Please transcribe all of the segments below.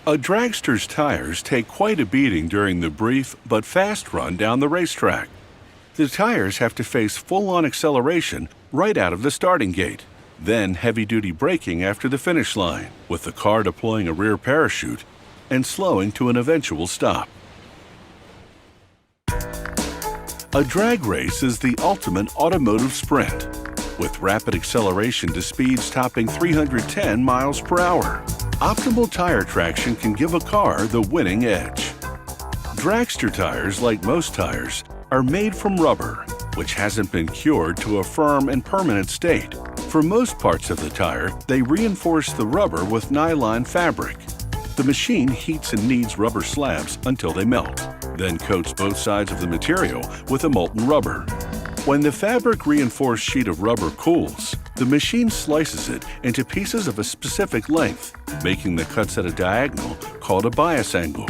A dragster's tires take quite a beating during the brief but fast run down the racetrack. The tires have to face full-on acceleration right out of the starting gate, then heavy-duty braking after the finish line, with the car deploying a rear parachute and slowing to an eventual stop. A drag race is the ultimate automotive sprint, with rapid acceleration to speeds topping 310 miles per hour. Optimal tire traction can give a car the winning edge. Dragster tires, like most tires, are made from rubber, which hasn't been cured to a firm and permanent state. For most parts of the tire, they reinforce the rubber with nylon fabric. The machine heats and kneads rubber slabs until they melt, then coats both sides of the material with a molten rubber. When the fabric-reinforced sheet of rubber cools, the machine slices it into pieces of a specific length, making the cuts at a diagonal called a bias angle.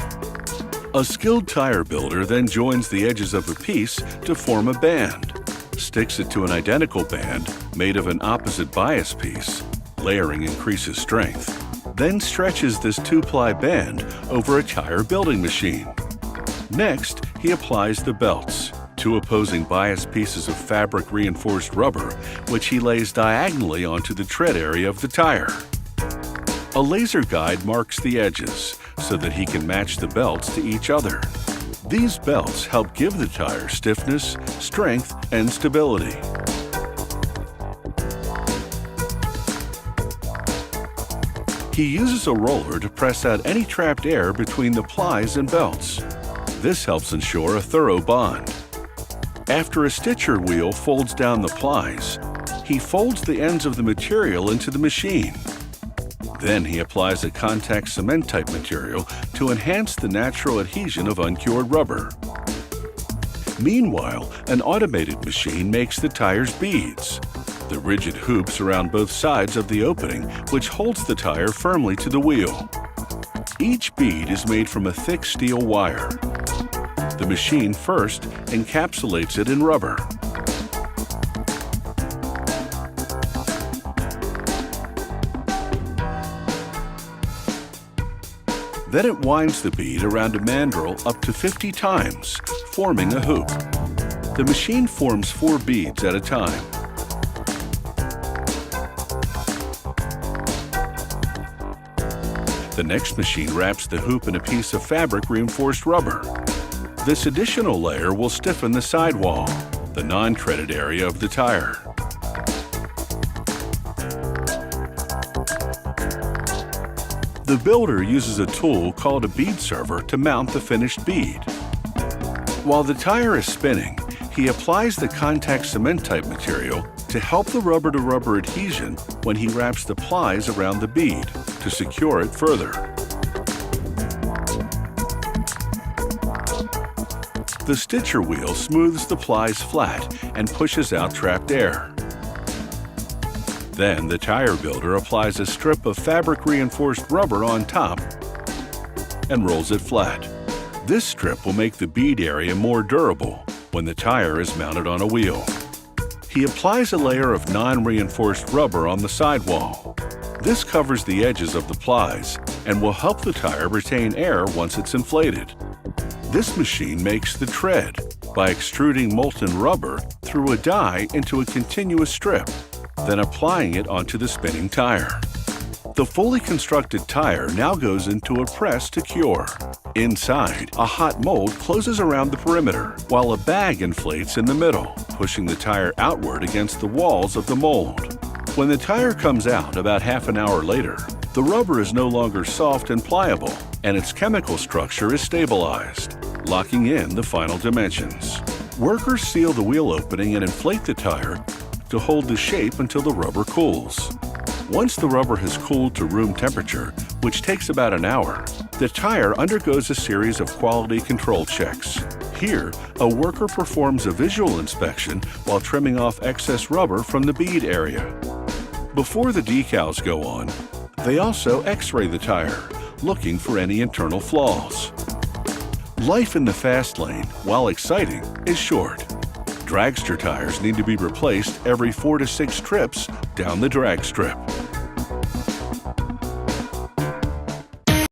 A skilled tire builder then joins the edges of a piece to form a band, sticks it to an identical band made of an opposite bias piece. Layering increases strength, then stretches this two-ply band over a tire building machine. Next, he applies the belts, two opposing bias pieces of fabric-reinforced rubber, which he lays diagonally onto the tread area of the tire. A laser guide marks the edges so that he can match the belts to each other. These belts help give the tire stiffness, strength, and stability. He uses a roller to press out any trapped air between the plies and belts. This helps ensure a thorough bond. After a stitcher wheel folds down the plies, he folds the ends of the material into the machine. Then he applies a contact cement type material to enhance the natural adhesion of uncured rubber. Meanwhile, an automated machine makes the tire's beads, the rigid hoops around both sides of the opening, which holds the tire firmly to the wheel. Each bead is made from a thick steel wire. The machine first encapsulates it in rubber. Then it winds the bead around a mandrel up to 50 times, forming a hoop. The machine forms 4 beads at a time. The next machine wraps the hoop in a piece of fabric-reinforced rubber. This additional layer will stiffen the sidewall, the non-treaded area of the tire. The builder uses a tool called a bead server to mount the finished bead. While the tire is spinning, he applies the contact cement type material to help the rubber-to-rubber adhesion when he wraps the plies around the bead to secure it further. The stitcher wheel smooths the plies flat and pushes out trapped air. Then the tire builder applies a strip of fabric-reinforced rubber on top and rolls it flat. This strip will make the bead area more durable when the tire is mounted on a wheel. He applies a layer of non-reinforced rubber on the sidewall. This covers the edges of the plies and will help the tire retain air once it's inflated. This machine makes the tread by extruding molten rubber through a die into a continuous strip, then applying it onto the spinning tire. The fully constructed tire now goes into a press to cure. Inside, a hot mold closes around the perimeter, while a bag inflates in the middle, pushing the tire outward against the walls of the mold. When the tire comes out about half an hour later, the rubber is no longer soft and pliable, and its chemical structure is stabilized, locking in the final dimensions. Workers seal the wheel opening and inflate the tire to hold the shape until the rubber cools. Once the rubber has cooled to room temperature, which takes about an hour, the tire undergoes a series of quality control checks. Here, a worker performs a visual inspection while trimming off excess rubber from the bead area. Before the decals go on, they also X-ray the tire, looking for any internal flaws. Life in the fast lane, while exciting, is short. Dragster tires need to be replaced every 4 to 6 trips down the drag strip.